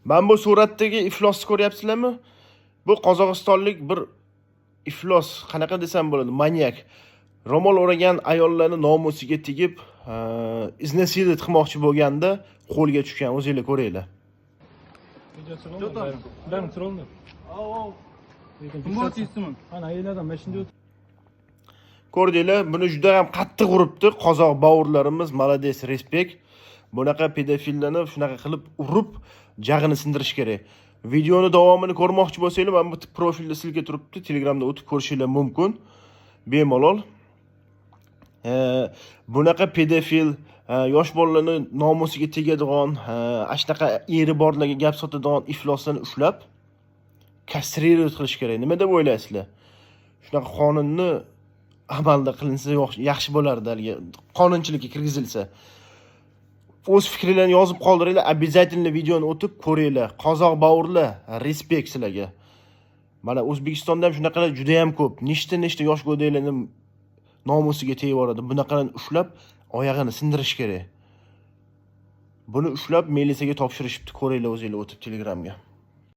Ben bu suratdagi iflosni ko'ryapsizlarmi? Bu Qozog'istonlik bir iflos, qanaqa desam bo'ladi, manyak. Ro'mol o'ragan ayollarni nomusiga tegib, iznasilit qilmoqchi bo'lganda qo'lga tushgan, o'zingizlar ko'ringlar. Что там? Бәрін сұралмайды. Kim bu ismi? Ana әйел адам машинада o'tib. Ko'rdinglar, buni juda ham qattiq uribdi qozoq bavurlarimiz, молодец, respekt. Bunaqa pedofillarni shunaqa qilib urib, jag'ini sindirish kerak. Videoni davomini ko'rmoqchi bo'lsanglar, mana bu profilda silka turibdi, Telegramda o'tib ko'rishingiz mumkin. Bemalol. Bunaqa pedofil, yosh bolalarni nomusiga tegadigan, ashtaqa eri borlarga gap sotadigan ifloslarni ushlab kastrировать qilish kerak. Nima deb o'ylaysizlar? Shunaqa qonunni amalda qilinsa yaxshi bo'lardi, haligi qonunchilikka kirgizilsa. O'z fikringizni yozib qoldiringlar, обязательно videoni o'tib ko'ringlar. Qozoq bavurlar, respekt sizlarga. Mana O'zbekistonda ham shunaqalar juda ham ko'p. Nechta yosh go'daklarni nomusiga tegib boradi. Bunaqalarni ushlab, oyog'ini sindirish kerak. Buni ushlab militsiyaga topshirishibdi, ko'ringlar o'zingizlar o'tib Telegramga.